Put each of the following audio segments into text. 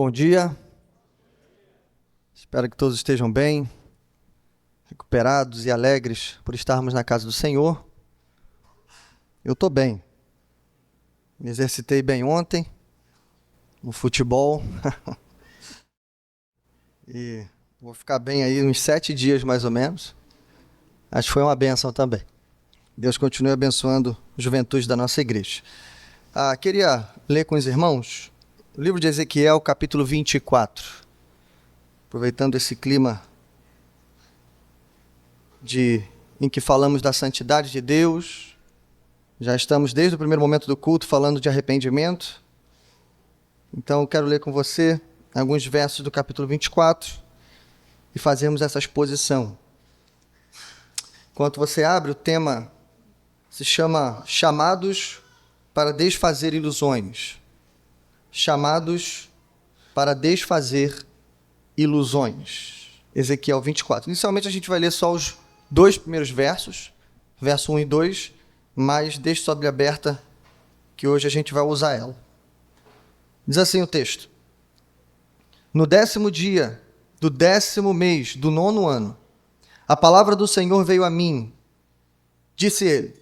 Bom dia, espero que todos estejam bem, recuperados e alegres por estarmos na casa do Senhor. Eu estou bem, me exercitei bem ontem, no futebol, e vou ficar bem aí uns 7 dias mais ou menos. Acho que foi uma bênção também. Deus continue abençoando a juventude da nossa igreja. Queria ler com os irmãos o livro de Ezequiel, capítulo 24. Aproveitando esse clima em que falamos da santidade de Deus, já estamos desde o primeiro momento do culto falando de arrependimento. Então eu quero ler com você alguns versos do capítulo 24 e fazermos essa exposição. Enquanto você abre, o tema se chama Chamados para Desfazer Ilusões. Chamados para Desfazer Ilusões. Ezequiel 24. Inicialmente a gente vai ler só os 2 primeiros versos, verso 1 e 2, mas deixe sua Bíblia aberta que hoje a gente vai usar ela. Diz assim o texto: No 10º dia do 10º mês do 9º ano, a palavra do Senhor veio a mim. Disse ele: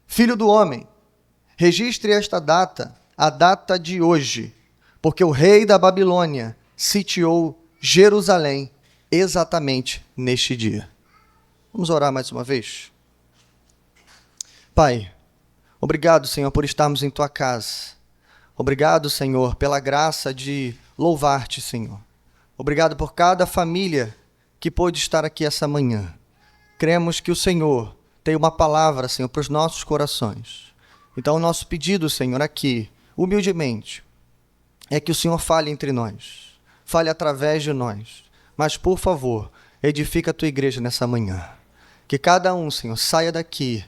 Filho do homem, registre esta data, a data de hoje, porque o rei da Babilônia sitiou Jerusalém exatamente neste dia. Vamos orar mais uma vez? Pai, obrigado, Senhor, por estarmos em Tua casa. Obrigado, Senhor, pela graça de louvar-Te, Senhor. Obrigado por cada família que pôde estar aqui essa manhã. Cremos que o Senhor tem uma palavra, Senhor, para os nossos corações. Então, o nosso pedido, Senhor, aqui, humildemente, é que o Senhor fale entre nós, fale através de nós, mas, por favor, edifica a Tua igreja nessa manhã. Que cada um, Senhor, saia daqui,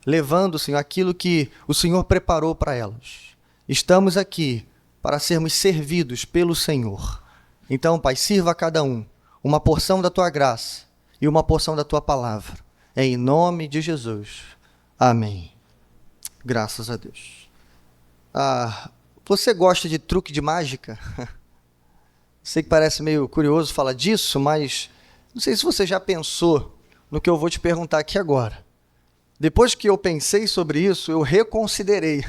levando, Senhor, aquilo que o Senhor preparou para elas. Estamos aqui para sermos servidos pelo Senhor. Então, Pai, sirva a cada um uma porção da Tua graça e uma porção da Tua palavra. Em nome de Jesus. Amém. Graças a Deus. Você gosta de truque de mágica? Sei que parece meio curioso falar disso, mas não sei se você já pensou no que eu vou te perguntar aqui agora. Depois que eu pensei sobre isso, eu reconsiderei.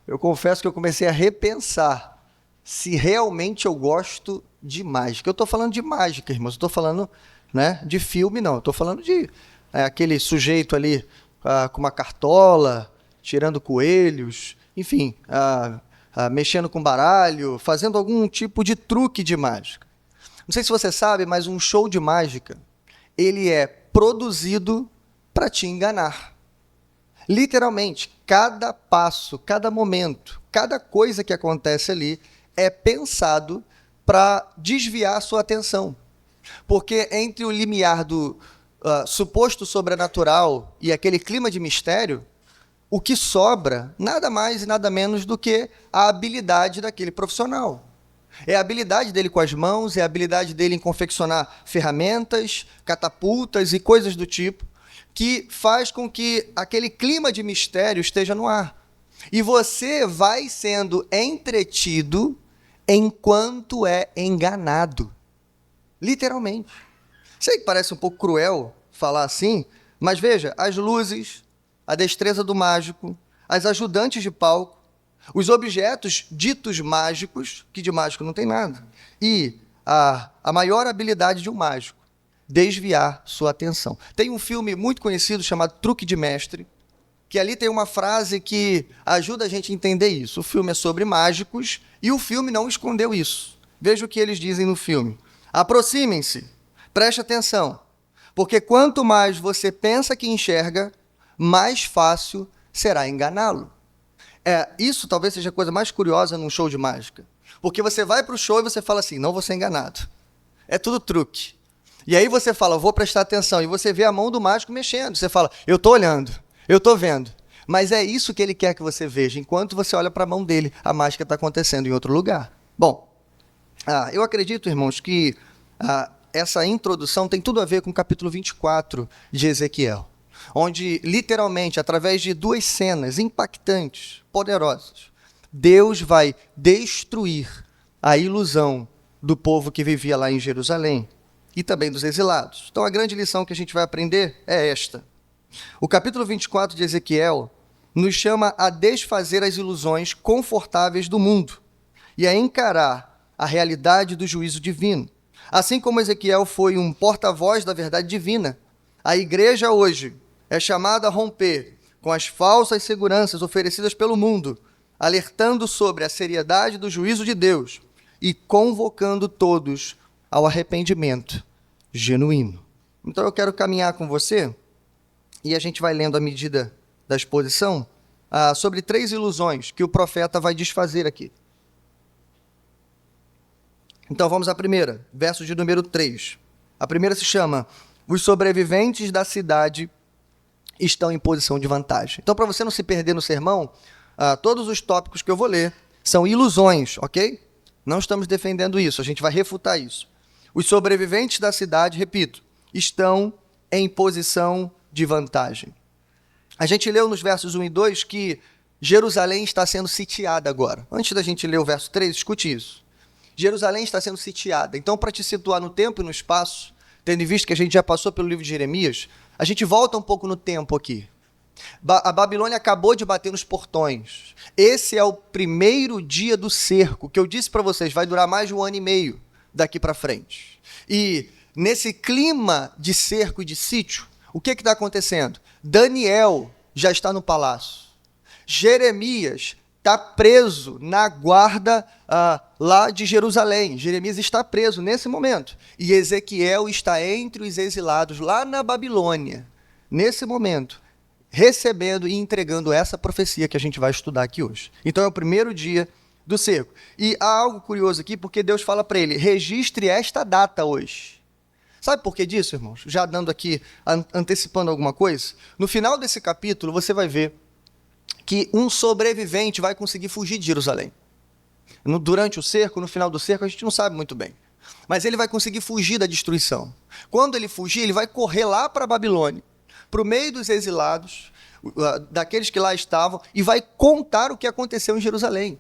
Eu confesso que eu comecei a repensar se realmente eu gosto de mágica. Eu estou falando de mágica, irmãos. Eu estou falando, de filme, não. Eu estou falando de aquele sujeito ali com uma cartola, tirando coelhos, enfim, mexendo com baralho, fazendo algum tipo de truque de mágica. Não sei se você sabe, mas um show de mágica, ele é produzido para te enganar. Literalmente, cada passo, cada momento, cada coisa que acontece ali é pensado para desviar a sua atenção. Porque entre o limiar do suposto sobrenatural e aquele clima de mistério, o que sobra nada mais e nada menos do que a habilidade daquele profissional. É a habilidade dele com as mãos, é a habilidade dele em confeccionar ferramentas, catapultas e coisas do tipo, que faz com que aquele clima de mistério esteja no ar. E você vai sendo entretido enquanto é enganado. Literalmente. Sei que parece um pouco cruel falar assim, mas veja, as luzes, a destreza do mágico, as ajudantes de palco, os objetos ditos mágicos, que de mágico não tem nada, e a maior habilidade de um mágico, desviar sua atenção. Tem um filme muito conhecido chamado Truque de Mestre, que ali tem uma frase que ajuda a gente a entender isso. O filme é sobre mágicos e o filme não escondeu isso. Veja o que eles dizem no filme. Aproximem-se, preste atenção, porque quanto mais você pensa que enxerga, mais fácil será enganá-lo. Isso talvez seja a coisa mais curiosa num show de mágica. Porque você vai para o show e você fala assim, não vou ser enganado. É tudo truque. E aí você fala, vou prestar atenção. E você vê a mão do mágico mexendo. Você fala, eu estou olhando, eu estou vendo. Mas é isso que ele quer que você veja. Enquanto você olha para a mão dele, a mágica está acontecendo em outro lugar. Bom, eu acredito, irmãos, que essa introdução tem tudo a ver com o capítulo 24 de Ezequiel. Onde, literalmente, através de 2 cenas impactantes, poderosas, Deus vai destruir a ilusão do povo que vivia lá em Jerusalém e também dos exilados. Então a grande lição que a gente vai aprender é esta. O capítulo 24 de Ezequiel nos chama a desfazer as ilusões confortáveis do mundo e a encarar a realidade do juízo divino. Assim como Ezequiel foi um porta-voz da verdade divina, a igreja hoje é chamada a romper com as falsas seguranças oferecidas pelo mundo, alertando sobre a seriedade do juízo de Deus e convocando todos ao arrependimento genuíno. Então eu quero caminhar com você, e a gente vai lendo à medida da exposição, sobre 3 ilusões que o profeta vai desfazer aqui. Então vamos à primeira, verso de número 3. A primeira se chama: os sobreviventes da cidade estão em posição de vantagem. Então, para você não se perder no sermão, todos os tópicos que eu vou ler são ilusões, ok? Não estamos defendendo isso, a gente vai refutar isso. Os sobreviventes da cidade, repito, estão em posição de vantagem. A gente leu nos versos 1 e 2 que Jerusalém está sendo sitiada agora. Antes da gente ler o verso 3, escute isso. Jerusalém está sendo sitiada. Então, para te situar no tempo e no espaço, tendo em vista que a gente já passou pelo livro de Jeremias, a gente volta um pouco no tempo aqui. A Babilônia acabou de bater nos portões. Esse é o primeiro dia do cerco, que eu disse para vocês, vai durar mais de 1 ano e meio daqui para frente. E nesse clima de cerco e de sítio, o que está acontecendo? Daniel já está no palácio. Jeremias está preso na guarda lá de Jerusalém. Jeremias está preso nesse momento. E Ezequiel está entre os exilados lá na Babilônia, nesse momento, recebendo e entregando essa profecia que a gente vai estudar aqui hoje. Então é o primeiro dia do cerco. E há algo curioso aqui, porque Deus fala para ele: registre esta data hoje. Sabe por que disso, irmãos? Já dando aqui, antecipando alguma coisa, no final desse capítulo você vai ver que um sobrevivente vai conseguir fugir de Jerusalém. Durante o cerco, no final do cerco, a gente não sabe muito bem. Mas ele vai conseguir fugir da destruição. Quando ele fugir, ele vai correr lá para a Babilônia, para o meio dos exilados, daqueles que lá estavam, e vai contar o que aconteceu em Jerusalém.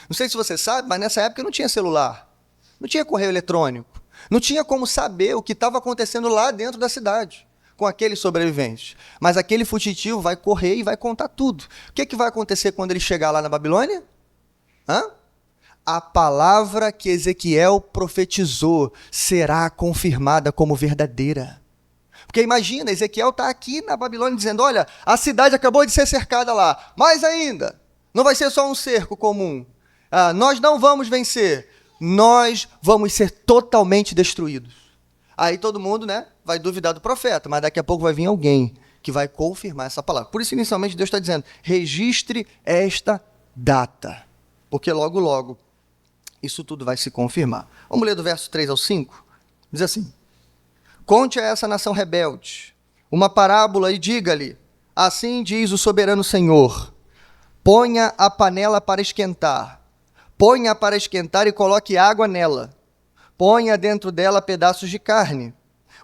Não sei se você sabe, mas nessa época não tinha celular, não tinha correio eletrônico, não tinha como saber o que estava acontecendo lá dentro da cidade com aqueles sobreviventes. Mas aquele fugitivo vai correr e vai contar tudo. O que vai acontecer quando ele chegar lá na Babilônia? A palavra que Ezequiel profetizou será confirmada como verdadeira. Porque imagina, Ezequiel está aqui na Babilônia dizendo: olha, a cidade acabou de ser cercada lá. Mais ainda, não vai ser só um cerco comum. Nós não vamos vencer. Nós vamos ser totalmente destruídos. Aí todo mundo, vai duvidar do profeta, mas daqui a pouco vai vir alguém que vai confirmar essa palavra. Por isso, inicialmente, Deus está dizendo: registre esta data, porque logo, logo, isso tudo vai se confirmar. Vamos ler do verso 3 ao 5? Diz assim: conte a essa nação rebelde uma parábola e diga-lhe: assim diz o soberano Senhor, ponha a panela para esquentar, ponha para esquentar e coloque água nela. Ponha dentro dela pedaços de carne,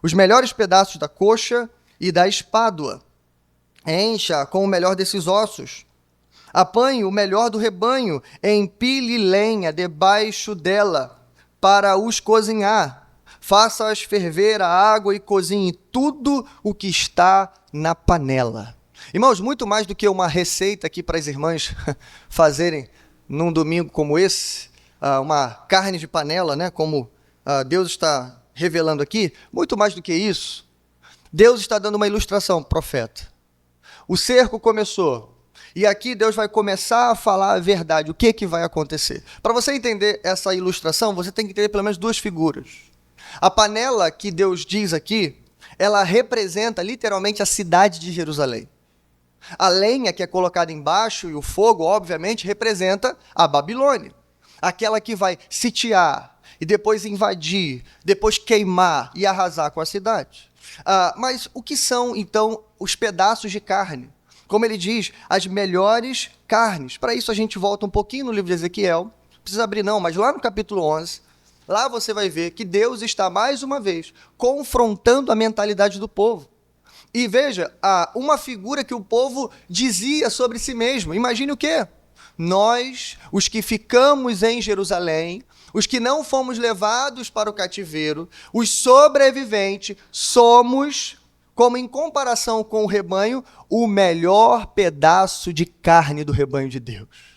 os melhores pedaços da coxa e da espádua. Encha com o melhor desses ossos. Apanhe o melhor do rebanho, empilhe lenha debaixo dela para os cozinhar. Faça-as ferver a água e cozinhe tudo o que está na panela. Irmãos, muito mais do que uma receita aqui para as irmãs fazerem num domingo como esse, uma carne de panela, como Deus está revelando aqui, muito mais do que isso, Deus está dando uma ilustração, profeta. O cerco começou, e aqui Deus vai começar a falar a verdade, o que vai acontecer. Para você entender essa ilustração, você tem que entender pelo menos 2 figuras. A panela que Deus diz aqui, ela representa literalmente a cidade de Jerusalém. A lenha que é colocada embaixo e o fogo, obviamente, representa a Babilônia. Aquela que vai sitiar, e depois invadir, depois queimar e arrasar com a cidade. Mas o que são, então, os pedaços de carne? Como ele diz, as melhores carnes. Para isso a gente volta um pouquinho no livro de Ezequiel, não precisa abrir não, mas lá no capítulo 11, lá você vai ver que Deus está mais uma vez confrontando a mentalidade do povo. E veja, uma figura que o povo dizia sobre si mesmo. Imagine o quê? nós, os que ficamos em Jerusalém, os que não fomos levados para o cativeiro, os sobreviventes, somos, como em comparação com o rebanho, o melhor pedaço de carne do rebanho de Deus.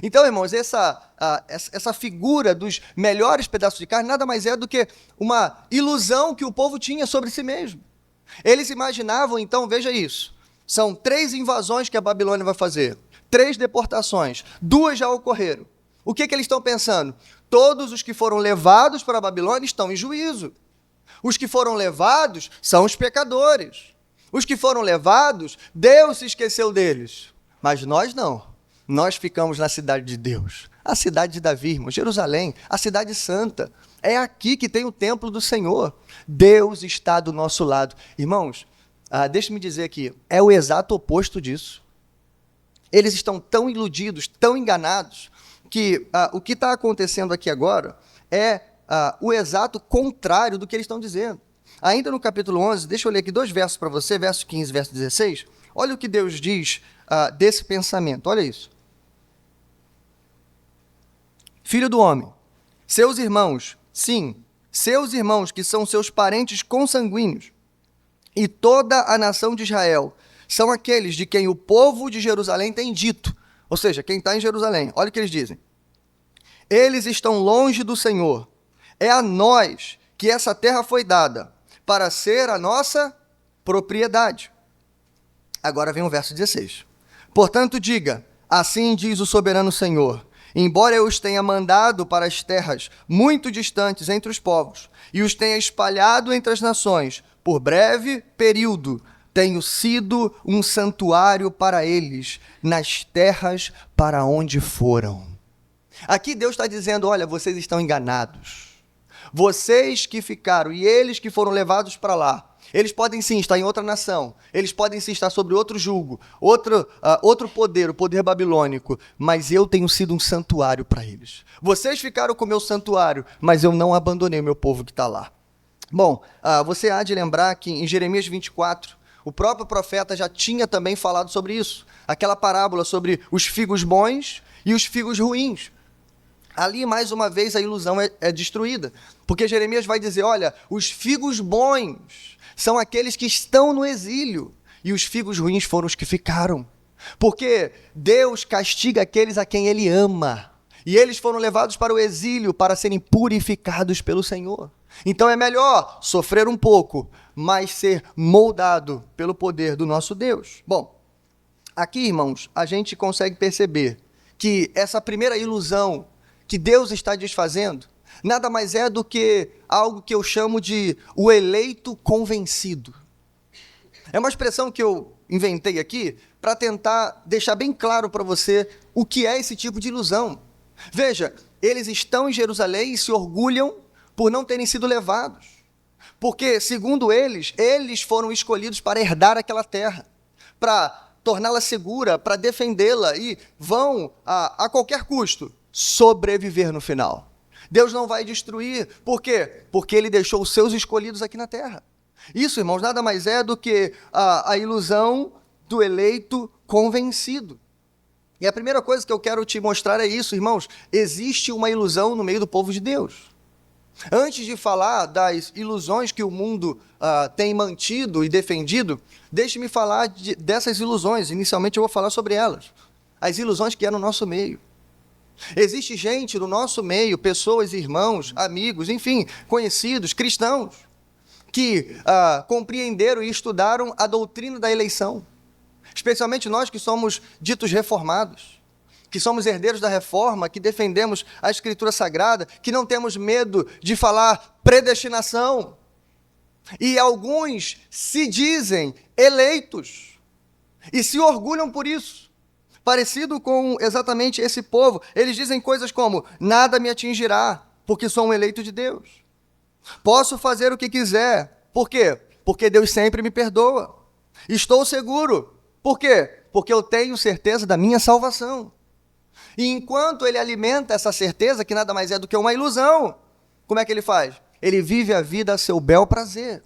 Então, irmãos, essa figura dos melhores pedaços de carne nada mais é do que uma ilusão que o povo tinha sobre si mesmo. Eles imaginavam, então, veja isso, são 3 invasões que a Babilônia vai fazer, 3 deportações, 2 já ocorreram. O que eles estão pensando? Todos os que foram levados para a Babilônia estão em juízo. Os que foram levados são os pecadores. Os que foram levados, Deus se esqueceu deles. Mas nós não. Nós ficamos na cidade de Deus, a cidade de Davi, irmão, Jerusalém, a cidade santa. É aqui que tem o templo do Senhor. Deus está do nosso lado. Irmãos, deixe-me dizer aqui, é o exato oposto disso. Eles estão tão iludidos, tão enganados, que o que está acontecendo aqui agora é o exato contrário do que eles estão dizendo. Ainda no capítulo 11, deixa eu ler aqui 2 versos para você, verso 15 e verso 16. Olha o que Deus diz desse pensamento, olha isso. Filho do homem, seus irmãos, sim, seus irmãos que são seus parentes consanguíneos, e toda a nação de Israel, são aqueles de quem o povo de Jerusalém tem dito, ou seja, quem está em Jerusalém. Olha o que eles dizem. Eles estão longe do Senhor. É a nós que essa terra foi dada, para ser a nossa propriedade. Agora vem o verso 16. Portanto, diga, assim diz o soberano Senhor, embora eu os tenha mandado para as terras muito distantes entre os povos, e os tenha espalhado entre as nações, por breve período, tenho sido um santuário para eles, nas terras para onde foram. Aqui Deus está dizendo, olha, vocês estão enganados. Vocês que ficaram e eles que foram levados para lá, eles podem sim estar em outra nação, eles podem sim estar sobre outro jugo, outro poder, o poder babilônico, mas eu tenho sido um santuário para eles. Vocês ficaram com o meu santuário, mas eu não abandonei o meu povo que está lá. Bom, você há de lembrar que em Jeremias 24, o próprio profeta já tinha também falado sobre isso, aquela parábola sobre os figos bons e os figos ruins. Ali, mais uma vez, a ilusão é destruída, porque Jeremias vai dizer, olha, os figos bons são aqueles que estão no exílio, e os figos ruins foram os que ficaram, porque Deus castiga aqueles a quem Ele ama, e eles foram levados para o exílio para serem purificados pelo Senhor. Então é melhor sofrer um pouco, mas ser moldado pelo poder do nosso Deus. Bom, aqui, irmãos, a gente consegue perceber que essa primeira ilusão que Deus está desfazendo, nada mais é do que algo que eu chamo de o eleito convencido. É uma expressão que eu inventei aqui para tentar deixar bem claro para você o que é esse tipo de ilusão. Veja, eles estão em Jerusalém e se orgulham por não terem sido levados. Porque, segundo eles foram escolhidos para herdar aquela terra, para torná-la segura, para defendê-la e vão, a qualquer custo, sobreviver no final. Deus não vai destruir. Por quê? Porque Ele deixou os seus escolhidos aqui na terra. Isso, irmãos, nada mais é do que a ilusão do eleito convencido. E a primeira coisa que eu quero te mostrar é isso, irmãos. Existe uma ilusão no meio do povo de Deus. Antes de falar das ilusões que o mundo tem mantido e defendido, deixe-me falar dessas ilusões. Inicialmente eu vou falar sobre elas. As ilusões que há no nosso meio. Existe gente no nosso meio, pessoas, irmãos, amigos, enfim, conhecidos, cristãos, que compreenderam e estudaram a doutrina da eleição. Especialmente nós que somos ditos reformados, que somos herdeiros da reforma, que defendemos a Escritura Sagrada, que não temos medo de falar predestinação. E alguns se dizem eleitos e se orgulham por isso. Parecido com exatamente esse povo, eles dizem coisas como, nada me atingirá, porque sou um eleito de Deus. Posso fazer o que quiser. Por quê? Porque Deus sempre me perdoa. Estou seguro. Por quê? Porque eu tenho certeza da minha salvação. E enquanto ele alimenta essa certeza, que nada mais é do que uma ilusão, como é que ele faz? Ele vive a vida a seu bel prazer.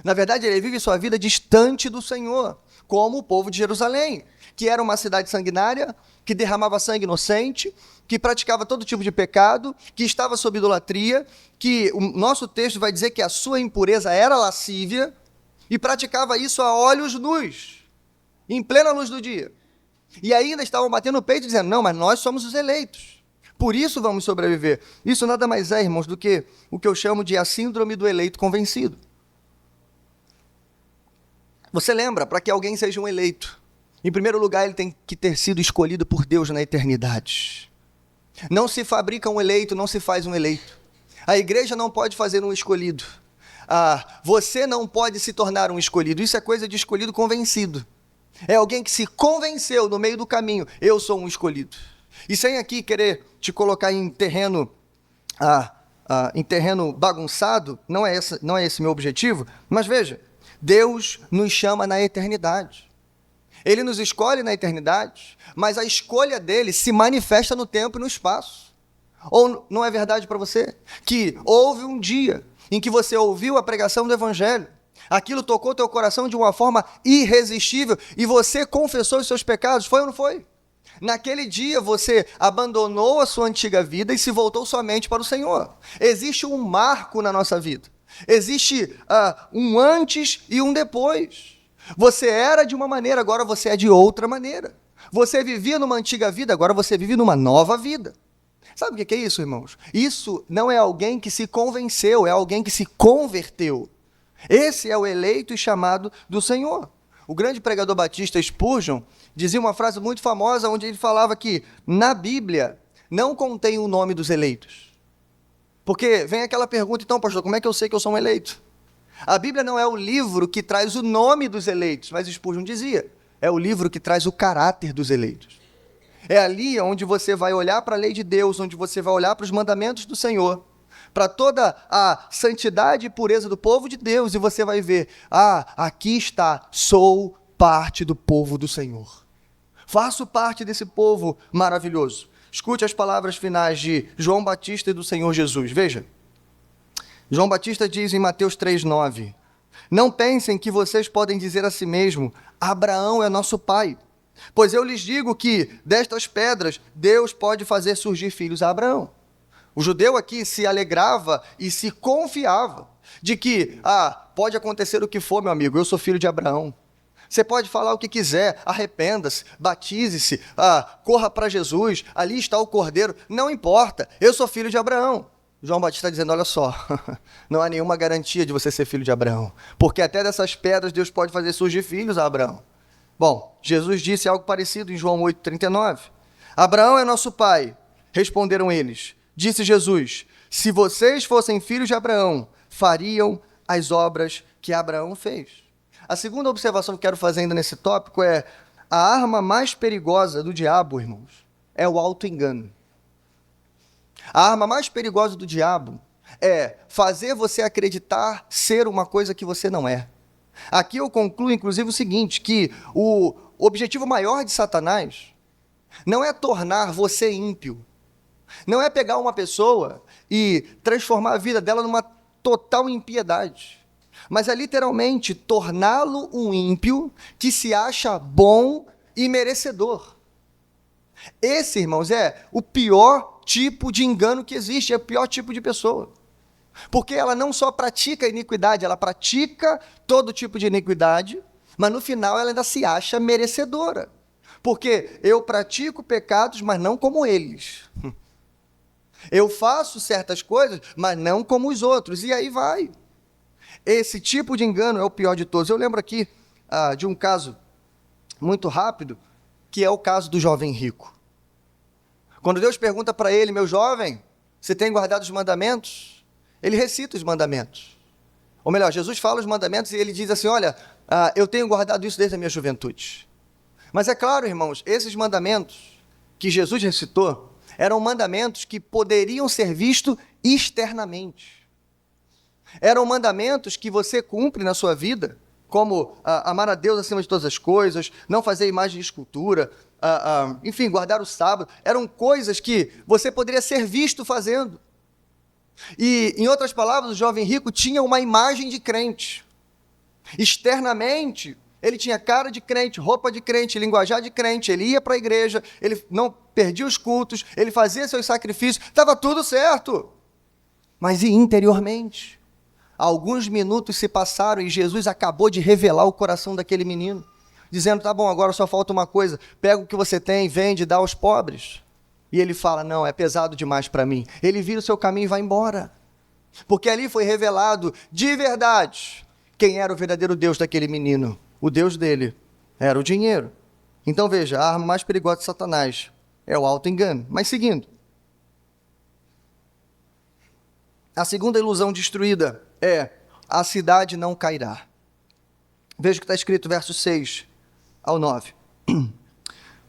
Na verdade, ele vive sua vida distante do Senhor. como o povo de Jerusalém, que era uma cidade sanguinária, que derramava sangue inocente, que praticava todo tipo de pecado, que estava sob idolatria, que o nosso texto vai dizer que a sua impureza era lascívia, e praticava isso a olhos nus, em plena luz do dia. E ainda estavam batendo no peito dizendo, não, mas nós somos os eleitos, por isso vamos sobreviver. Isso nada mais é, irmãos, do que o que eu chamo de a síndrome do eleito convencido. Você lembra, para que alguém seja um eleito, em primeiro lugar ele tem que ter sido escolhido por Deus na eternidade. Não se fabrica um eleito, não se faz um eleito. A igreja não pode fazer um escolhido. Você não pode se tornar um escolhido. Isso é coisa de escolhido convencido. É alguém que se convenceu no meio do caminho. Eu sou um escolhido. E sem aqui querer te colocar em terreno bagunçado, não é esse meu objetivo, mas veja, Deus nos chama na eternidade. Ele nos escolhe na eternidade, mas a escolha dele se manifesta no tempo e no espaço. Ou não é verdade para você? Que houve um dia em que você ouviu a pregação do Evangelho, aquilo tocou teu coração de uma forma irresistível e você confessou os seus pecados, foi ou não foi? Naquele dia você abandonou a sua antiga vida e se voltou somente para o Senhor. Existe um marco na nossa vida, existe um antes e um depois. Você era de uma maneira, agora você é de outra maneira. Você vivia numa antiga vida, agora você vive numa nova vida. Sabe o que é isso, irmãos? Isso não é alguém que se convenceu, é alguém que se converteu. Esse é o eleito e chamado do Senhor. O grande pregador batista Spurgeon dizia uma frase muito famosa, onde ele falava que na Bíblia não contém o nome dos eleitos. Porque vem aquela pergunta, então, pastor, como é que eu sei que eu sou um eleito? A Bíblia não é o livro que traz o nome dos eleitos, mas Spurgeon dizia, é o livro que traz o caráter dos eleitos. É ali onde você vai olhar para a lei de Deus, onde você vai olhar para os mandamentos do Senhor, para toda a santidade e pureza do povo de Deus, e você vai ver, aqui está, sou parte do povo do Senhor. Faço parte desse povo maravilhoso. Escute as palavras finais de João Batista e do Senhor Jesus. Veja, João Batista diz em Mateus 3,9, não pensem que vocês podem dizer a si mesmo, Abraão é nosso pai. Pois eu lhes digo que, destas pedras, Deus pode fazer surgir filhos a Abraão. O judeu aqui se alegrava e se confiava de que, pode acontecer o que for, meu amigo, eu sou filho de Abraão. Você pode falar o que quiser, arrependa-se, batize-se, corra para Jesus, ali está o cordeiro, não importa, eu sou filho de Abraão. João Batista está dizendo, olha só, não há nenhuma garantia de você ser filho de Abraão, porque até dessas pedras Deus pode fazer surgir filhos a Abraão. Bom, Jesus disse algo parecido em João 8,39. Abraão é nosso pai. Responderam eles. Disse Jesus, se vocês fossem filhos de Abraão, fariam as obras que Abraão fez. A segunda observação que quero fazer ainda nesse tópico é a arma mais perigosa do diabo, irmãos, é o auto-engano. A arma mais perigosa do diabo é fazer você acreditar ser uma coisa que você não é. Aqui eu concluo, inclusive, o seguinte, que o objetivo maior de Satanás não é tornar você ímpio, não é pegar uma pessoa e transformar a vida dela numa total impiedade, mas é literalmente torná-lo um ímpio que se acha bom e merecedor. Esse, irmãos, é o pior tipo de engano que existe, é o pior tipo de pessoa. Porque ela não só pratica iniquidade, ela pratica todo tipo de iniquidade, mas no final ela ainda se acha merecedora. Porque eu pratico pecados, mas não como eles. Eu faço certas coisas, mas não como os outros. E aí vai. Esse tipo de engano é o pior de todos. Eu lembro aqui de um caso muito rápido, que é o caso do jovem rico. Quando Deus pergunta para ele, meu jovem, você tem guardado os mandamentos? Ele recita os mandamentos. Ou melhor, Jesus fala os mandamentos e ele diz assim, olha, eu tenho guardado isso desde a minha juventude. Mas é claro, irmãos, esses mandamentos que Jesus recitou eram mandamentos que poderiam ser vistos externamente. Eram mandamentos que você cumpre na sua vida, como amar a Deus acima de todas as coisas, não fazer imagem de escultura, enfim, guardar o sábado. Eram coisas que você poderia ser visto fazendo. E, em outras palavras, o jovem rico tinha uma imagem de crente. Externamente, Ele tinha cara de crente, roupa de crente, linguajar de crente, ele ia para a igreja, ele não perdia os cultos, ele fazia seus sacrifícios, estava tudo certo. Mas e interiormente? Alguns minutos se passaram e Jesus acabou de revelar o coração daquele menino, dizendo, tá bom, agora só falta uma coisa, pega o que você tem, vende, dá aos pobres. E ele fala, não, é pesado demais para mim. Ele vira o seu caminho e vai embora. Porque ali foi revelado de verdade quem era o verdadeiro Deus daquele menino. O Deus dele era o dinheiro. Então veja, a arma mais perigosa de Satanás é o auto-engano. Mas seguindo. A segunda ilusão destruída é a cidade não cairá. Veja o que está escrito, versos 6 ao 9.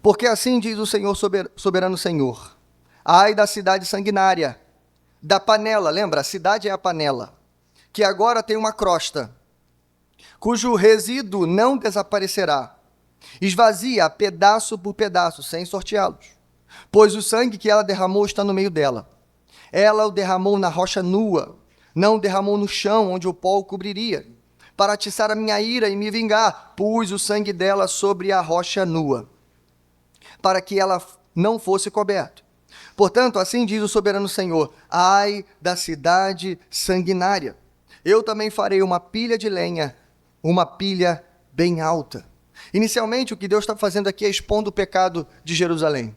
Porque assim diz o Senhor, soberano Senhor, ai da cidade sanguinária, da panela, lembra? A cidade é a panela, que agora tem uma crosta, cujo resíduo não desaparecerá. Esvazia pedaço por pedaço, sem sorteá-los. Pois o sangue que ela derramou está no meio dela. Ela o derramou na rocha nua, não derramou no chão, onde o pó o cobriria. Para atiçar a minha ira e me vingar, pus o sangue dela sobre a rocha nua, para que ela não fosse coberta. Portanto, assim diz o soberano Senhor, ai da cidade sanguinária. Eu também farei uma pilha de lenha, uma pilha bem alta. Inicialmente, o que Deus está fazendo aqui é expondo o pecado de Jerusalém.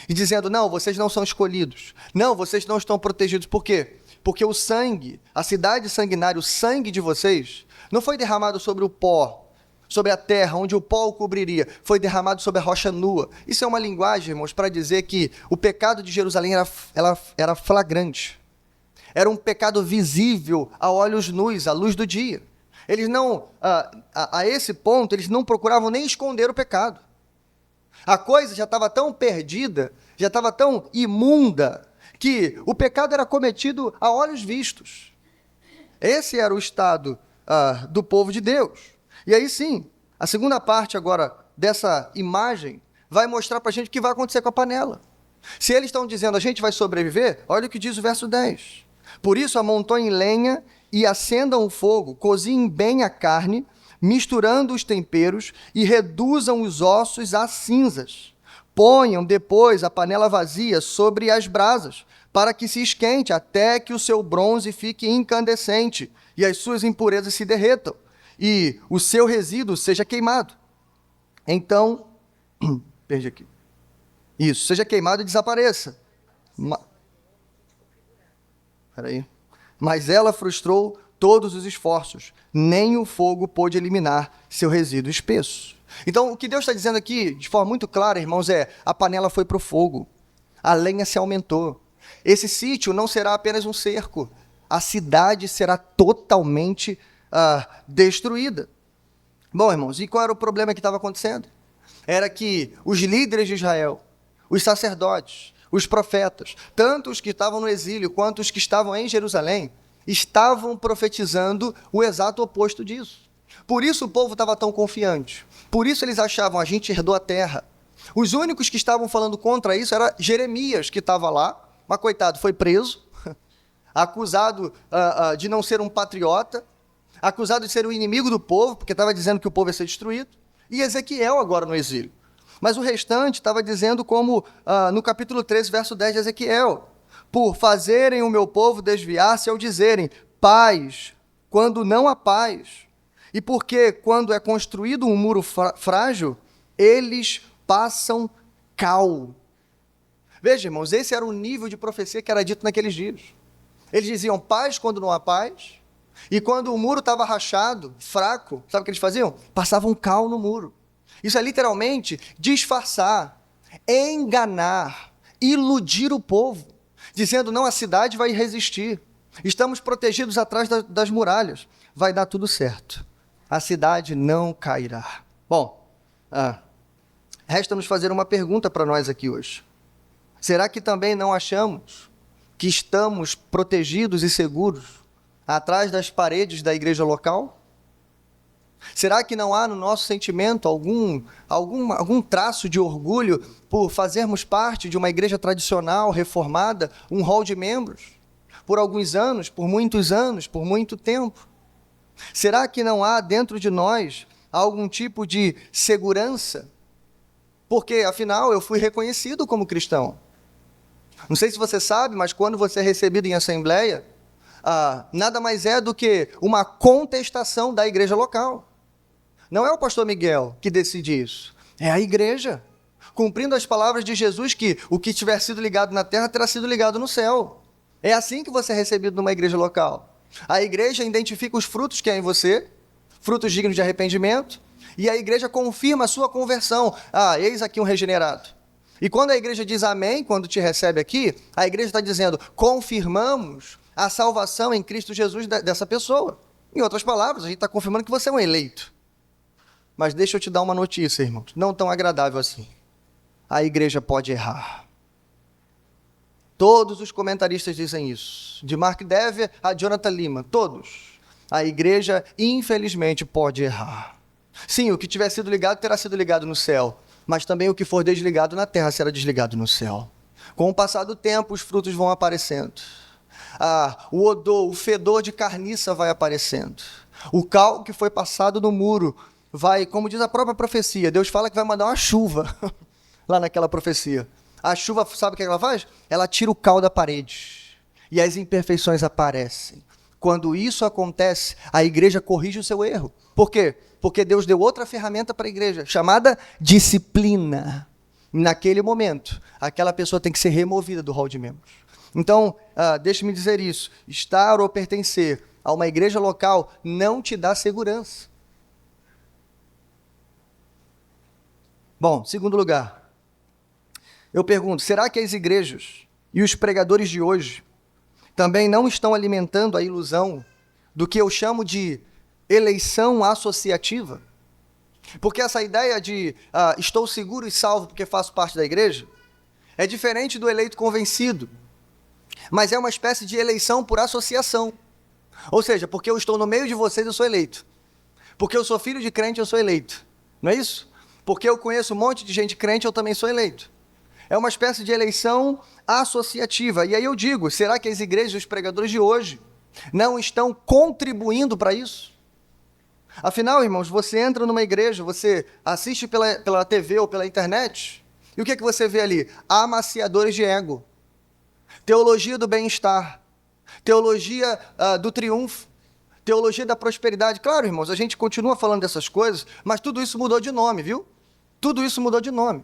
E dizendo, não, vocês não são escolhidos. Não, vocês não estão protegidos. Por quê? Porque o sangue, a cidade sanguinária, o sangue de vocês, não foi derramado sobre o pó, sobre a terra, onde o pó o cobriria. Foi derramado sobre a rocha nua. Isso é uma linguagem, irmãos, para dizer que o pecado de Jerusalém era flagrante. Era um pecado visível a olhos nus, à luz do dia. Eles não, a esse ponto, eles não procuravam nem esconder o pecado. A coisa já estava tão perdida, já estava tão imunda, que o pecado era cometido a olhos vistos. Esse era o estado do povo de Deus. E aí sim, a segunda parte agora dessa imagem vai mostrar para a gente o que vai acontecer com a panela. Se eles estão dizendo a gente vai sobreviver, olha o que diz o verso 10. Por isso amontoem lenha e acendam o fogo, cozinhem bem a carne, misturando os temperos e reduzam os ossos a cinzas. Ponham depois a panela vazia sobre as brasas, para que se esquente até que o seu bronze fique incandescente e as suas impurezas se derretam e o seu resíduo seja queimado. Então, perdi aqui. Isso, seja queimado e desapareça. Peraí. Mas ela frustrou todos os esforços, nem o fogo pôde eliminar seu resíduo espesso. Então, o que Deus está dizendo aqui, de forma muito clara, irmãos, a panela foi para o fogo, a lenha se aumentou. Esse sítio não será apenas um cerco, a cidade será totalmente destruída. Bom, irmãos, e qual era o problema que estava acontecendo? Era que os líderes de Israel, os sacerdotes, os profetas, tanto os que estavam no exílio quanto os que estavam em Jerusalém, estavam profetizando o exato oposto disso. Por isso o povo estava tão confiante. Por isso eles achavam, a gente herdou a terra. Os únicos que estavam falando contra isso era Jeremias, que estava lá, mas coitado, foi preso, acusado de não ser um patriota, acusado de ser o inimigo do povo, porque estava dizendo que o povo ia ser destruído, e Ezequiel agora no exílio. Mas o restante estava dizendo como no capítulo 13, verso 10 de Ezequiel, por fazerem o meu povo desviar-se ao dizerem paz, quando não há paz. E porque quando é construído um muro frágil, eles passam cal. Veja, irmãos, esse era o nível de profecia que era dito naqueles dias. Eles diziam paz quando não há paz, e quando o muro estava rachado, fraco, sabe o que eles faziam? Passavam cal no muro. Isso é literalmente disfarçar, enganar, iludir o povo, dizendo, não, a cidade vai resistir, estamos protegidos atrás das muralhas, vai dar tudo certo, a cidade não cairá. Bom, resta-nos fazer uma pergunta para nós aqui hoje. Será que também não achamos que estamos protegidos e seguros atrás das paredes da igreja local? Será que não há no nosso sentimento algum traço de orgulho por fazermos parte de uma igreja tradicional, reformada, um hall de membros, por alguns anos, por muitos anos, por muito tempo? Será que não há dentro de nós algum tipo de segurança, porque, afinal, eu fui reconhecido como cristão. Não sei se você sabe, mas quando você é recebido em assembleia, nada mais é do que uma contestação da igreja local. Não é o pastor Miguel que decide isso, é a igreja, cumprindo as palavras de Jesus que o que tiver sido ligado na terra terá sido ligado no céu. É assim que você é recebido numa igreja local. A igreja identifica os frutos que há em você, frutos dignos de arrependimento, e a igreja confirma a sua conversão. Eis aqui um regenerado. E quando a igreja diz amém, quando te recebe aqui, a igreja está dizendo, confirmamos a salvação em Cristo Jesus dessa pessoa. Em outras palavras, a gente está confirmando que você é um eleito. Mas deixa eu te dar uma notícia, irmãos, não tão agradável assim. A igreja pode errar. Todos os comentaristas dizem isso. De Mark Dever a Jonathan Lima, todos. A igreja, infelizmente, pode errar. Sim, o que tiver sido ligado terá sido ligado no céu, mas também o que for desligado na terra será desligado no céu. Com o passar do tempo, os frutos vão aparecendo. O odor, o fedor de carniça vai aparecendo. O cal que foi passado no muro vai, como diz a própria profecia, Deus fala que vai mandar uma chuva lá naquela profecia. A chuva, sabe o que ela faz? Ela tira o cal da parede e as imperfeições aparecem. Quando isso acontece, a igreja corrige o seu erro. Por quê? Porque Deus deu outra ferramenta para a igreja, chamada disciplina. Naquele momento, aquela pessoa tem que ser removida do hall de membros. Então, deixe-me dizer isso, estar ou pertencer a uma igreja local não te dá segurança. Bom, segundo lugar, eu pergunto, será que as igrejas e os pregadores de hoje também não estão alimentando a ilusão do que eu chamo de eleição associativa? Porque essa ideia de estou seguro e salvo porque faço parte da igreja é diferente do eleito convencido, mas é uma espécie de eleição por associação. Ou seja, porque eu estou no meio de vocês, eu sou eleito. Porque eu sou filho de crente, eu sou eleito. Não é isso? Porque eu conheço um monte de gente crente, eu também sou eleito. É uma espécie de eleição associativa. E aí eu digo, será que as igrejas e os pregadores de hoje não estão contribuindo para isso? Afinal, irmãos, você entra numa igreja, você assiste pela TV ou pela internet, e o que você vê ali? Amaciadores de ego, teologia do bem-estar, teologia do triunfo, teologia da prosperidade. Claro, irmãos, a gente continua falando dessas coisas, mas tudo isso mudou de nome, viu? Tudo isso mudou de nome.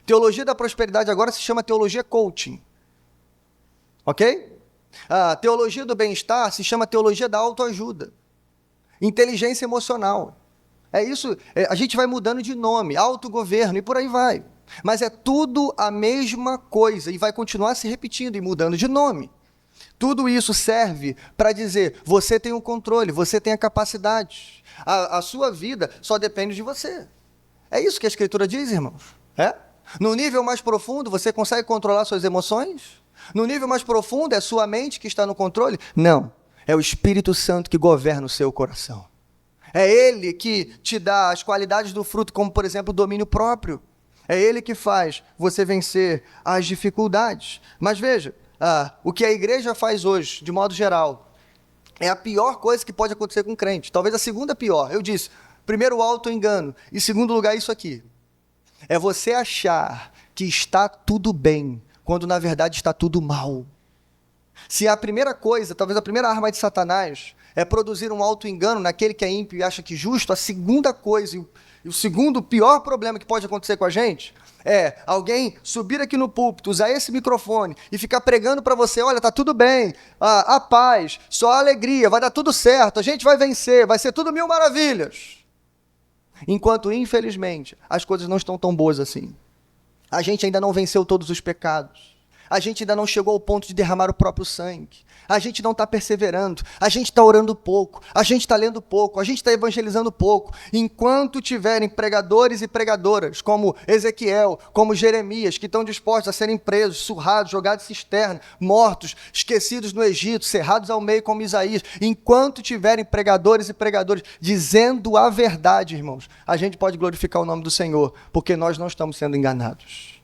Teologia da prosperidade agora se chama teologia coaching. Ok? A teologia do bem-estar se chama teologia da autoajuda. Inteligência emocional. É isso, a gente vai mudando de nome, autogoverno e por aí vai. Mas é tudo a mesma coisa e vai continuar se repetindo e mudando de nome. Tudo isso serve para dizer, você tem o controle, você tem a capacidade. A sua vida só depende de você. É isso que a Escritura diz, irmãos. No nível mais profundo, você consegue controlar suas emoções? No nível mais profundo, é sua mente que está no controle? Não. É o Espírito Santo que governa o seu coração. É Ele que te dá as qualidades do fruto, como, por exemplo, o domínio próprio. É Ele que faz você vencer as dificuldades. Mas veja, o que a igreja faz hoje, de modo geral, é a pior coisa que pode acontecer com um crente. Talvez a segunda pior. Eu disse, primeiro, o auto-engano. E segundo lugar, isso aqui. É você achar que está tudo bem, quando na verdade está tudo mal. Se a primeira coisa, talvez a primeira arma de Satanás, é produzir um auto-engano naquele que é ímpio e acha que justo, a segunda coisa, e o segundo pior problema que pode acontecer com a gente, é alguém subir aqui no púlpito, usar esse microfone e ficar pregando para você, olha, tá tudo bem, a paz, só a alegria, vai dar tudo certo, a gente vai vencer, vai ser tudo mil maravilhas. Enquanto, infelizmente, as coisas não estão tão boas assim. A gente ainda não venceu todos os pecados. A gente ainda não chegou ao ponto de derramar o próprio sangue. A gente não está perseverando. A gente está orando pouco. A gente está lendo pouco. A gente está evangelizando pouco. Enquanto tiverem pregadores e pregadoras, como Ezequiel, como Jeremias, que estão dispostos a serem presos, surrados, jogados em cisterna, mortos, esquecidos no Egito, cerrados ao meio como Isaías, enquanto tiverem pregadores e pregadoras dizendo a verdade, irmãos, a gente pode glorificar o nome do Senhor, porque nós não estamos sendo enganados.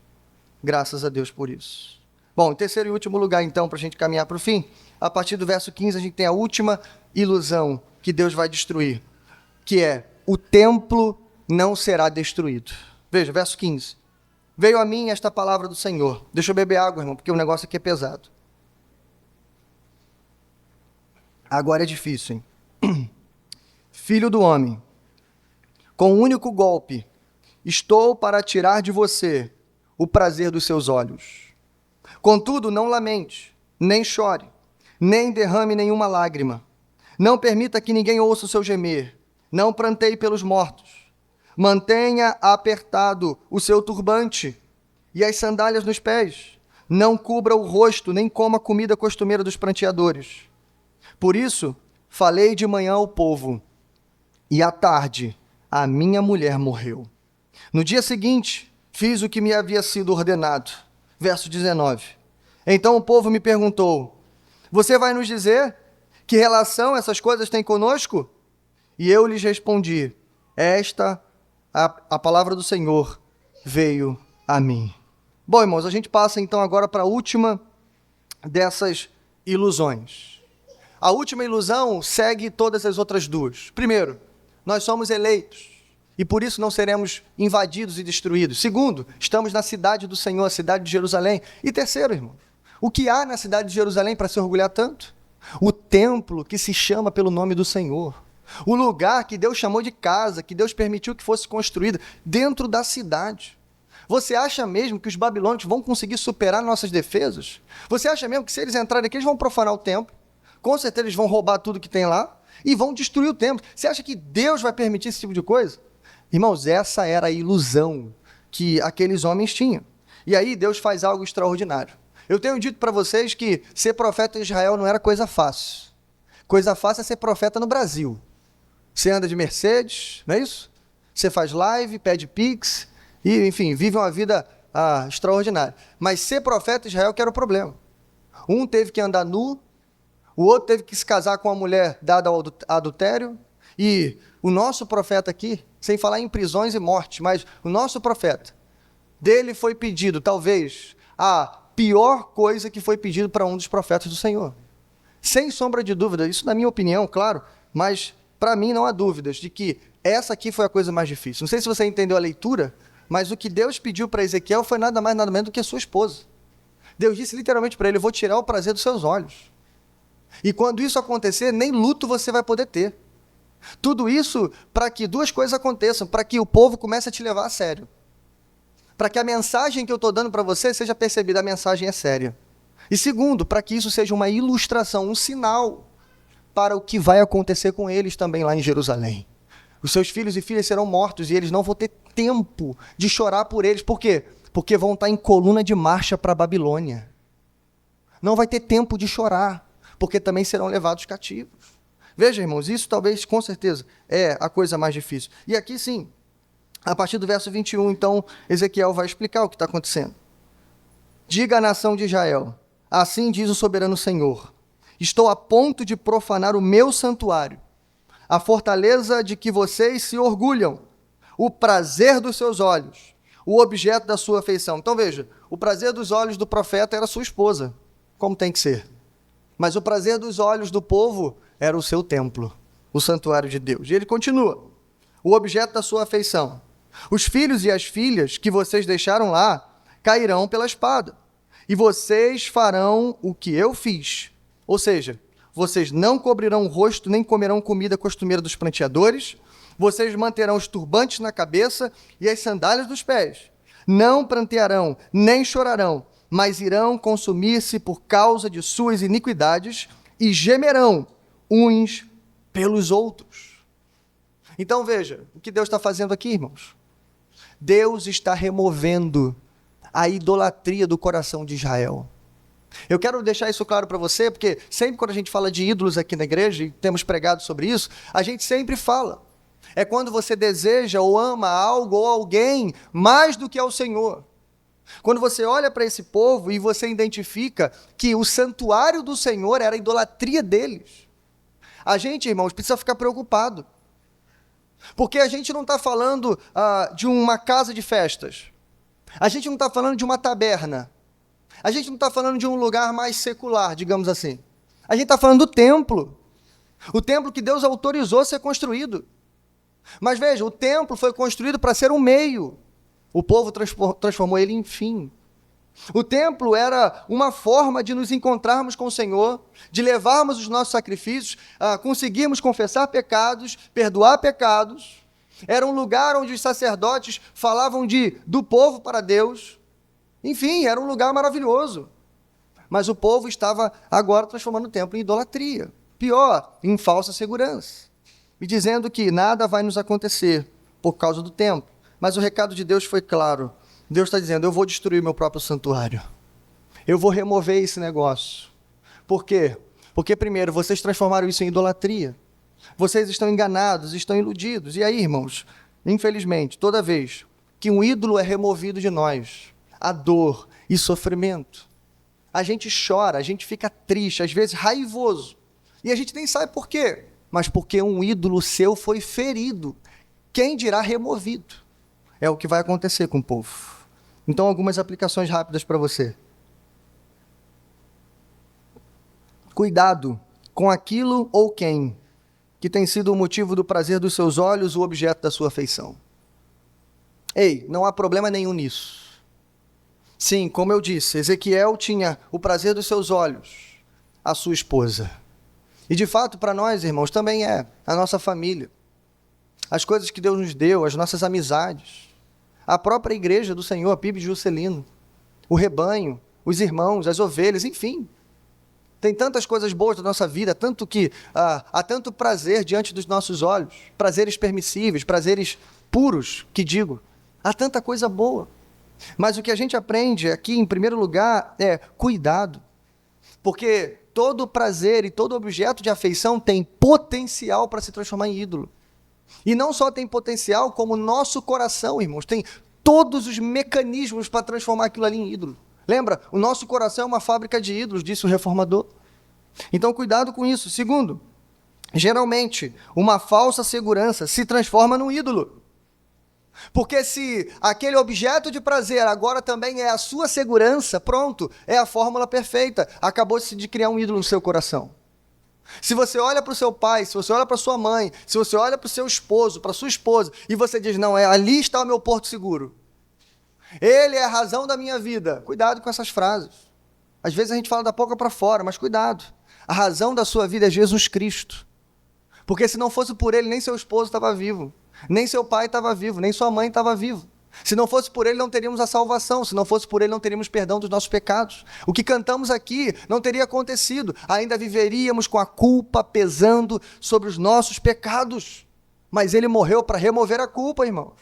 Graças a Deus por isso. Bom, em terceiro e último lugar, então, para a gente caminhar para o fim, a partir do verso 15, a gente tem a última ilusão que Deus vai destruir, que é o templo não será destruído. Veja, verso 15. Veio a mim esta palavra do Senhor. Deixa eu beber água, irmão, porque o negócio aqui é pesado. Agora é difícil, hein? Filho do homem, com um único golpe, estou para tirar de você o prazer dos seus olhos. Contudo, não lamente, nem chore, nem derrame nenhuma lágrima. Não permita que ninguém ouça o seu gemer. Não pranteie pelos mortos. Mantenha apertado o seu turbante e as sandálias nos pés. Não cubra o rosto, nem coma a comida costumeira dos pranteadores. Por isso, falei de manhã ao povo, e à tarde a minha mulher morreu. No dia seguinte, fiz o que me havia sido ordenado. Verso 19. Então o povo me perguntou, você vai nos dizer que relação essas coisas têm conosco? E eu lhes respondi, a palavra do Senhor veio a mim. Bom, irmãos, a gente passa então agora para a última dessas ilusões. A última ilusão segue todas as outras duas. Primeiro, nós somos eleitos e por isso não seremos invadidos e destruídos. Segundo, estamos na cidade do Senhor, a cidade de Jerusalém. E terceiro, irmão, o que há na cidade de Jerusalém para se orgulhar tanto? O templo que se chama pelo nome do Senhor. O lugar que Deus chamou de casa, que Deus permitiu que fosse construído dentro da cidade. Você acha mesmo que os babilônios vão conseguir superar nossas defesas? Você acha mesmo que se eles entrarem aqui, eles vão profanar o templo? Com certeza eles vão roubar tudo que tem lá e vão destruir o templo. Você acha que Deus vai permitir esse tipo de coisa? Irmãos, essa era a ilusão que aqueles homens tinham. E aí Deus faz algo extraordinário. Eu tenho dito para vocês que ser profeta em Israel não era coisa fácil. Coisa fácil é ser profeta no Brasil. Você anda de Mercedes, não é isso? Você faz live, pede pix e, enfim, vive uma vida extraordinária. Mas ser profeta em Israel que era o problema. Um teve que andar nu, o outro teve que se casar com uma mulher dada ao adultério, e o nosso profeta aqui, sem falar em prisões e morte, mas o nosso profeta, dele foi pedido, talvez, a pior coisa que foi pedido para um dos profetas do Senhor. Sem sombra de dúvida, isso na minha opinião, claro, mas para mim não há dúvidas de que essa aqui foi a coisa mais difícil. Não sei se você entendeu a leitura, mas o que Deus pediu para Ezequiel foi nada mais, nada menos do que a sua esposa. Deus disse literalmente para ele, eu vou tirar o prazer dos seus olhos. E quando isso acontecer, nem luto você vai poder ter. Tudo isso para que duas coisas aconteçam, para que o povo comece a te levar a sério. Para que a mensagem que eu estou dando para você seja percebida, a mensagem é séria. E segundo, para que isso seja uma ilustração, um sinal para o que vai acontecer com eles também lá em Jerusalém. Os seus filhos e filhas serão mortos e eles não vão ter tempo de chorar por eles. Por quê? Porque vão estar em coluna de marcha para a Babilônia. Não vai ter tempo de chorar, porque também serão levados cativos. Veja, irmãos, isso talvez, com certeza, é a coisa mais difícil. E aqui sim, a partir do verso 21, então, Ezequiel vai explicar o que está acontecendo. Diga à nação de Israel, assim diz o soberano Senhor, estou a ponto de profanar o meu santuário, a fortaleza de que vocês se orgulham, o prazer dos seus olhos, o objeto da sua afeição. Então veja, o prazer dos olhos do profeta era sua esposa, como tem que ser. Mas o prazer dos olhos do povo era o seu templo, o santuário de Deus. E ele continua, o objeto da sua afeição. Os filhos e as filhas que vocês deixaram lá cairão pela espada, e vocês farão o que eu fiz. Ou seja, vocês não cobrirão o rosto, nem comerão comida costumeira dos pranteadores, vocês manterão os turbantes na cabeça e as sandálias dos pés. Não prantearão, nem chorarão, mas irão consumir-se por causa de suas iniquidades e gemerão uns pelos outros. Então veja, o que Deus está fazendo aqui, irmãos? Deus está removendo a idolatria do coração de Israel. Eu quero deixar isso claro para você, porque sempre quando a gente fala de ídolos aqui na igreja, e temos pregado sobre isso, a gente sempre fala. É quando você deseja ou ama algo ou alguém mais do que ao Senhor. Quando você olha para esse povo e você identifica que o santuário do Senhor era a idolatria deles. A gente, irmãos, precisa ficar preocupado. Porque a gente não está falando de uma casa de festas. A gente não está falando de uma taberna. A gente não está falando de um lugar mais secular, digamos assim. A gente está falando do templo. O templo que Deus autorizou a ser construído. Mas veja, o templo foi construído para ser um meio. O povo transformou ele em fim. O templo era uma forma de nos encontrarmos com o Senhor, de levarmos os nossos sacrifícios, conseguirmos confessar pecados, perdoar pecados. Era um lugar onde os sacerdotes falavam do povo para Deus. Enfim, era um lugar maravilhoso. Mas o povo estava agora transformando o templo em idolatria. Pior, em falsa segurança. E dizendo que nada vai nos acontecer por causa do templo. Mas o recado de Deus foi claro. Deus está dizendo, eu vou destruir meu próprio santuário. Eu vou remover esse negócio. Por quê? Porque, primeiro, vocês transformaram isso em idolatria. Vocês estão enganados, estão iludidos. E aí, irmãos, infelizmente, toda vez que um ídolo é removido de nós, há dor e sofrimento. A gente chora, a gente fica triste, às vezes raivoso. E a gente nem sabe por quê. Mas porque um ídolo seu foi ferido. Quem dirá removido? É o que vai acontecer com o povo. Então, algumas aplicações rápidas para você. Cuidado com aquilo ou quem que tem sido o motivo do prazer dos seus olhos, o objeto da sua afeição. Ei, não há problema nenhum nisso. Sim, como eu disse, Ezequiel tinha o prazer dos seus olhos, a sua esposa. E de fato, para nós, irmãos, também é a nossa família. As coisas que Deus nos deu, as nossas amizades. A própria igreja do Senhor, a PIB de Juscelino, o rebanho, os irmãos, as ovelhas, enfim. Tem tantas coisas boas da nossa vida, tanto que há tanto prazer diante dos nossos olhos, prazeres permissíveis, prazeres puros, que digo. Há tanta coisa boa. Mas o que a gente aprende aqui, em primeiro lugar, é cuidado. Porque todo prazer e todo objeto de afeição tem potencial para se transformar em ídolo. E não só tem potencial, como o nosso coração, irmãos, tem todos os mecanismos para transformar aquilo ali em ídolo. Lembra? O nosso coração é uma fábrica de ídolos, disse o reformador. Então, cuidado com isso. Segundo, geralmente, uma falsa segurança se transforma num ídolo. Porque se aquele objeto de prazer agora também é a sua segurança, pronto, é a fórmula perfeita. Acabou-se de criar um ídolo no seu coração. Se você olha para o seu pai, se você olha para a sua mãe, se você olha para o seu esposo, para a sua esposa, e você diz, não, ali está o meu porto seguro. Ele é a razão da minha vida. Cuidado com essas frases. Às vezes a gente fala da boca para fora, mas cuidado. A razão da sua vida é Jesus Cristo. Porque se não fosse por ele, nem seu esposo estava vivo. Nem seu pai estava vivo, nem sua mãe estava vivo. Se não fosse por ele, não teríamos a salvação. Se não fosse por ele, não teríamos perdão dos nossos pecados. O que cantamos aqui não teria acontecido. Ainda viveríamos com a culpa pesando sobre os nossos pecados. Mas ele morreu para remover a culpa, irmãos.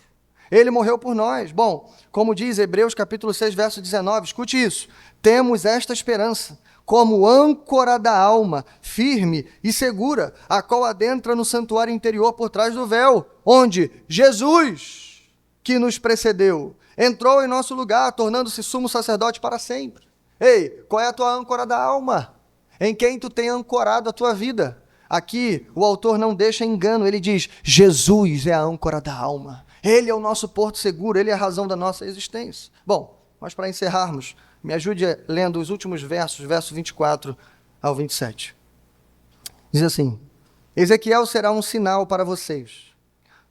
Ele morreu por nós. Bom, como diz Hebreus capítulo 6, verso 19, escute isso. Temos esta esperança, como âncora da alma, firme e segura, a qual adentra no santuário interior por trás do véu, onde Jesus, que nos precedeu, entrou em nosso lugar, tornando-se sumo sacerdote para sempre. Ei, qual é a tua âncora da alma? Em quem tu tem ancorado a tua vida? Aqui, o autor não deixa engano, ele diz, Jesus é a âncora da alma. Ele é o nosso porto seguro, ele é a razão da nossa existência. Bom, mas para encerrarmos, me ajude lendo os últimos versos, verso 24 ao 27. Diz assim, Ezequiel será um sinal para vocês.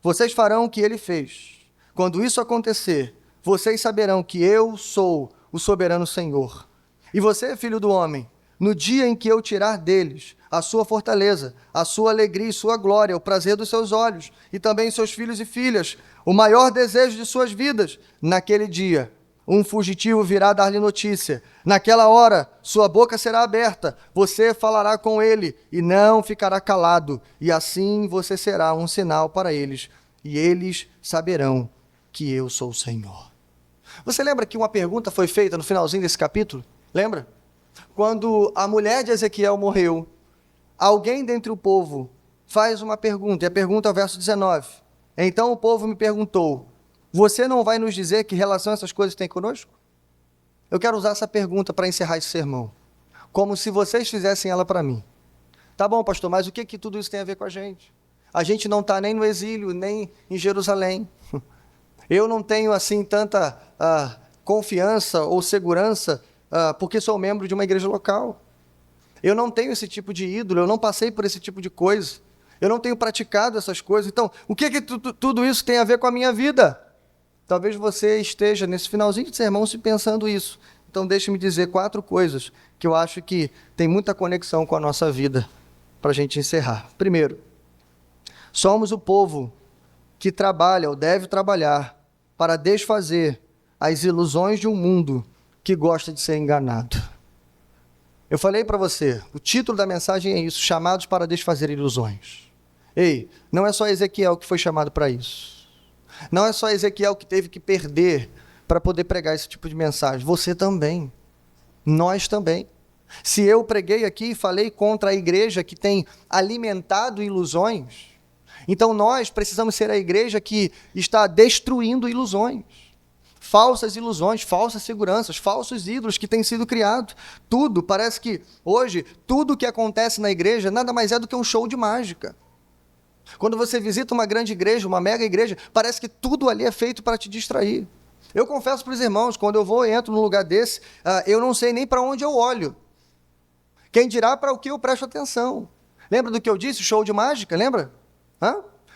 Vocês farão o que ele fez. Quando isso acontecer, vocês saberão que eu sou o soberano Senhor. E você, filho do homem, no dia em que eu tirar deles a sua fortaleza, a sua alegria e sua glória, o prazer dos seus olhos, e também seus filhos e filhas, o maior desejo de suas vidas, naquele dia, um fugitivo virá dar-lhe notícia. Naquela hora, sua boca será aberta, você falará com ele e não ficará calado, e assim você será um sinal para eles, e eles saberão que eu sou o Senhor. Você lembra que uma pergunta foi feita no finalzinho desse capítulo? Lembra? Quando a mulher de Ezequiel morreu, alguém dentre o povo faz uma pergunta, e a pergunta é o verso 19. Então o povo me perguntou, você não vai nos dizer que relação essas coisas têm conosco? Eu quero usar essa pergunta para encerrar esse sermão, como se vocês fizessem ela para mim. Tá bom, pastor, mas o que tudo isso tem a ver com a gente? A gente não está nem no exílio, nem em Jerusalém. Eu não tenho assim tanta confiança ou segurança porque sou membro de uma igreja local. Eu não tenho esse tipo de ídolo, eu não passei por esse tipo de coisa. Eu não tenho praticado essas coisas. Então, o que tudo isso tem a ver com a minha vida? Talvez você esteja nesse finalzinho de sermão se pensando isso. Então, deixe-me dizer 4 coisas que eu acho que tem muita conexão com a nossa vida, para a gente encerrar. Primeiro, somos o povo que trabalha ou deve trabalhar para desfazer as ilusões de um mundo que gosta de ser enganado. Eu falei para você, o título da mensagem é isso, chamados para desfazer ilusões. Ei, não é só Ezequiel que foi chamado para isso. Não é só Ezequiel que teve que perder para poder pregar esse tipo de mensagem. Você também. Nós também. Se eu preguei aqui e falei contra a igreja que tem alimentado ilusões, então nós precisamos ser a igreja que está destruindo ilusões. Falsas ilusões, falsas seguranças, falsos ídolos que têm sido criados. Tudo, parece que hoje, tudo que acontece na igreja nada mais é do que um show de mágica. Quando você visita uma grande igreja, uma mega igreja, parece que tudo ali é feito para te distrair. Eu confesso para os irmãos, quando eu vou e entro num lugar desse, eu não sei nem para onde eu olho. Quem dirá para o que eu presto atenção? Lembra do que eu disse, show de mágica, lembra?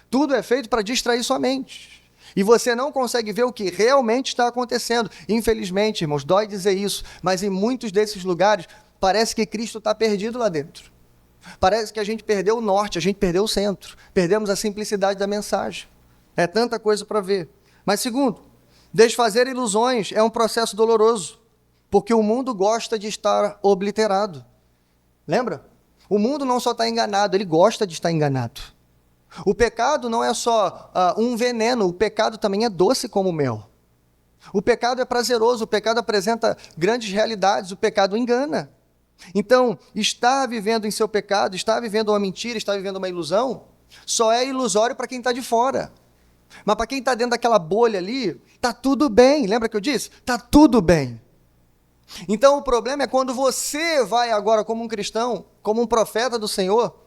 Tudo é feito para distrair sua mente. E você não consegue ver o que realmente está acontecendo. Infelizmente, irmãos, dói dizer isso, mas em muitos desses lugares, parece que Cristo está perdido lá dentro. Parece que a gente perdeu o norte, a gente perdeu o centro. Perdemos a simplicidade da mensagem. É tanta coisa para ver. Mas segundo, desfazer ilusões é um processo doloroso, porque o mundo gosta de estar obliterado. Lembra? O mundo não só está enganado, ele gosta de estar enganado. O pecado não é só um veneno, o pecado também é doce como mel. O pecado é prazeroso, o pecado apresenta grandes realidades, o pecado engana. Então, estar vivendo em seu pecado, estar vivendo uma mentira, estar vivendo uma ilusão, só é ilusório para quem está de fora. Mas para quem está dentro daquela bolha ali, está tudo bem. Lembra que eu disse? Está tudo bem. Então, o problema é quando você vai agora como um cristão, como um profeta do Senhor,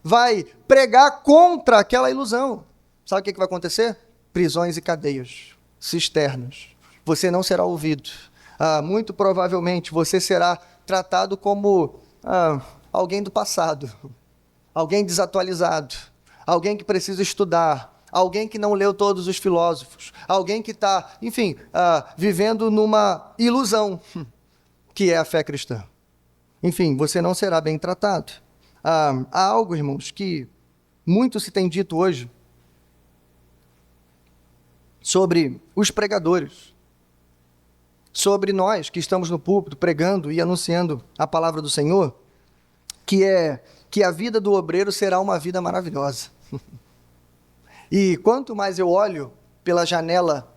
vai pregar contra aquela ilusão. Sabe o que vai acontecer? Prisões e cadeias, cisternas. Você não será ouvido. Muito provavelmente você será tratado como alguém do passado, alguém desatualizado, alguém que precisa estudar, alguém que não leu todos os filósofos, alguém que está, enfim, vivendo numa ilusão, que é a fé cristã. Enfim, você não será bem tratado. Há algo, irmãos, que muito se tem dito hoje sobre os pregadores, sobre nós que estamos no púlpito pregando e anunciando a palavra do Senhor, que é que a vida do obreiro será uma vida maravilhosa. E quanto mais eu olho pela janela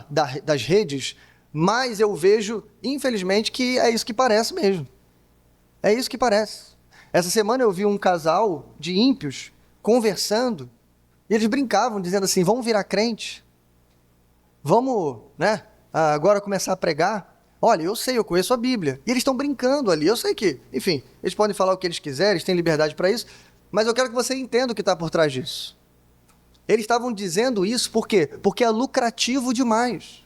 das redes, mais eu vejo, infelizmente, que é isso que parece mesmo. É isso que parece. Essa semana eu vi um casal de ímpios conversando, e eles brincavam, dizendo assim, vamos virar crente? Vamos, agora começar a pregar? Olha, eu conheço a Bíblia. E eles estão brincando ali, eu sei que, enfim, eles podem falar o que eles quiserem, eles têm liberdade para isso, mas eu quero que você entenda o que está por trás disso. Eles estavam dizendo isso por quê? Porque é lucrativo demais.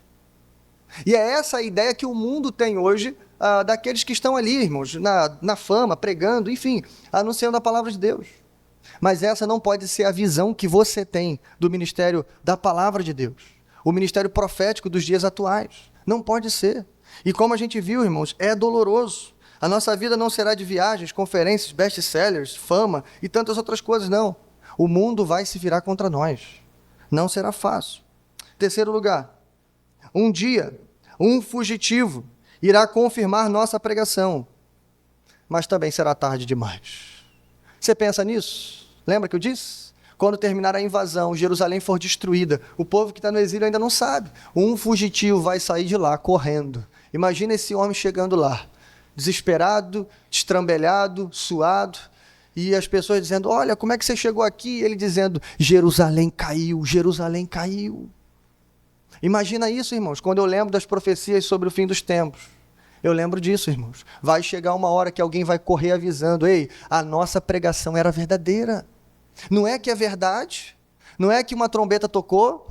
E é essa a ideia que o mundo tem hoje daqueles que estão ali, irmãos, na fama, pregando, enfim, anunciando a palavra de Deus. Mas essa não pode ser a visão que você tem do ministério da palavra de Deus, o ministério profético dos dias atuais. Não pode ser. E como a gente viu, irmãos, é doloroso. A nossa vida não será de viagens, conferências, best-sellers, fama e tantas outras coisas, não. O mundo vai se virar contra nós. Não será fácil. Terceiro lugar, um dia, um fugitivo irá confirmar nossa pregação, mas também será tarde demais. Você pensa nisso? Lembra que eu disse? Quando terminar a invasão, Jerusalém for destruída, o povo que está no exílio ainda não sabe. Um fugitivo vai sair de lá correndo. Imagina esse homem chegando lá, desesperado, destrambelhado, suado, e as pessoas dizendo, olha, como é que você chegou aqui? E ele dizendo, Jerusalém caiu, Jerusalém caiu. Imagina isso, irmãos, quando eu lembro das profecias sobre o fim dos tempos. Eu lembro disso, irmãos. Vai chegar uma hora que alguém vai correr avisando, ei, a nossa pregação era verdadeira. Não é que é verdade, não é que uma trombeta tocou,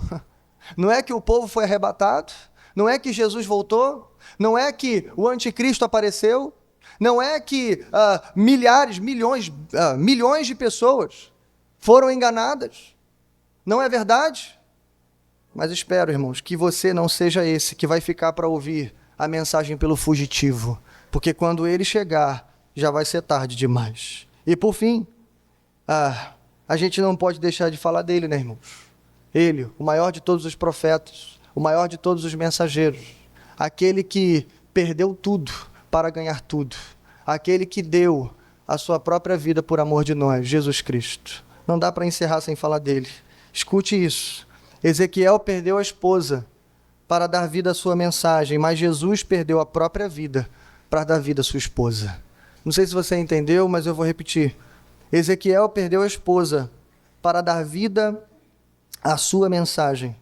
não é que o povo foi arrebatado, não é que Jesus voltou, não é que o anticristo apareceu, não é que milhões de pessoas foram enganadas. Não é verdade? Mas espero, irmãos, que você não seja esse que vai ficar para ouvir a mensagem pelo fugitivo, porque quando ele chegar, já vai ser tarde demais. E por fim, a gente não pode deixar de falar dele, né, irmãos? Ele, o maior de todos os profetas, o maior de todos os mensageiros, aquele que perdeu tudo para ganhar tudo, aquele que deu a sua própria vida por amor de nós, Jesus Cristo. Não dá para encerrar sem falar dele. Escute isso. Ezequiel perdeu a esposa para dar vida à sua mensagem, mas Jesus perdeu a própria vida para dar vida à sua esposa. Não sei se você entendeu, mas eu vou repetir. Ezequiel perdeu a esposa para dar vida à sua mensagem,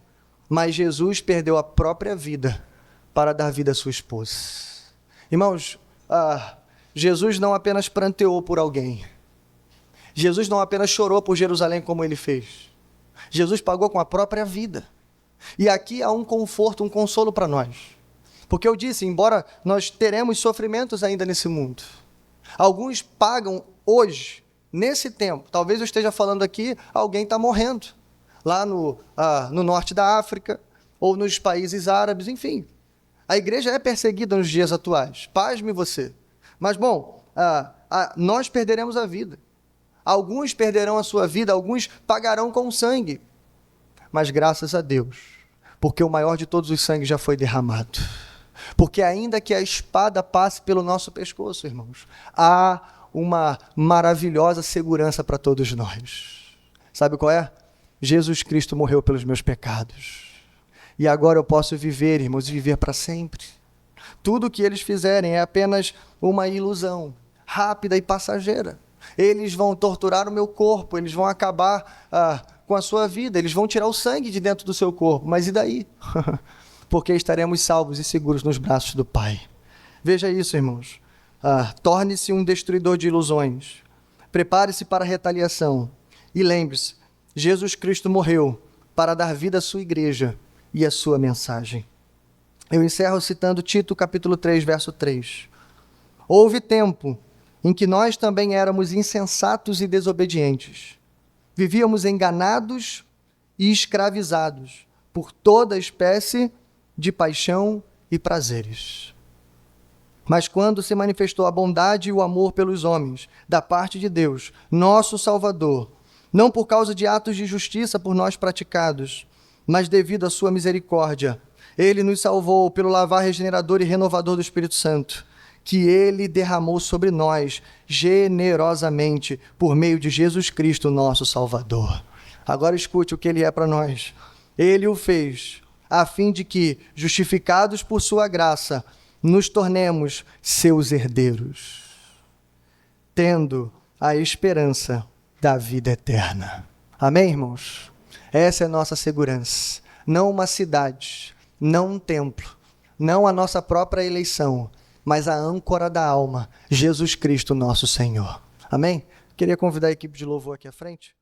mas Jesus perdeu a própria vida para dar vida à sua esposa. Irmãos, Jesus não apenas pranteou por alguém. Jesus não apenas chorou por Jerusalém como ele fez. Jesus pagou com a própria vida. E aqui há um conforto, um consolo para nós. Porque eu disse, embora nós teremos sofrimentos ainda nesse mundo, alguns pagam hoje, nesse tempo. Talvez eu esteja falando aqui, alguém está morrendo. Lá no norte da África, ou nos países árabes, enfim. A igreja é perseguida nos dias atuais. Pasme você. Mas, bom, nós perderemos a vida. Alguns perderão a sua vida, alguns pagarão com sangue. Mas graças a Deus, porque o maior de todos os sangues já foi derramado. Porque ainda que a espada passe pelo nosso pescoço, irmãos, há uma maravilhosa segurança para todos nós. Sabe qual é? Jesus Cristo morreu pelos meus pecados. E agora eu posso viver, irmãos, e viver para sempre. Tudo o que eles fizerem é apenas uma ilusão, rápida e passageira. Eles vão torturar o meu corpo, eles vão acabar com a sua vida, eles vão tirar o sangue de dentro do seu corpo, mas e daí? Porque estaremos salvos e seguros nos braços do Pai. Veja isso, irmãos. Torne-se um destruidor de ilusões. Prepare-se para a retaliação. E lembre-se, Jesus Cristo morreu para dar vida à sua igreja e à sua mensagem. Eu encerro citando Tito, capítulo 3, verso 3. Houve tempo em que nós também éramos insensatos e desobedientes. Vivíamos enganados e escravizados por toda espécie de paixão e prazeres. Mas quando se manifestou a bondade e o amor pelos homens, da parte de Deus, nosso Salvador, não por causa de atos de justiça por nós praticados, mas devido à sua misericórdia, ele nos salvou pelo lavar regenerador e renovador do Espírito Santo, que ele derramou sobre nós generosamente por meio de Jesus Cristo, nosso Salvador. Agora escute o que ele é para nós. Ele o fez a fim de que, justificados por sua graça, nos tornemos seus herdeiros, tendo a esperança da vida eterna. Amém, irmãos? Essa é a nossa segurança. Não uma cidade, não um templo, não a nossa própria eleição, mas a âncora da alma, Jesus Cristo, nosso Senhor. Amém? Queria convidar a equipe de louvor aqui à frente.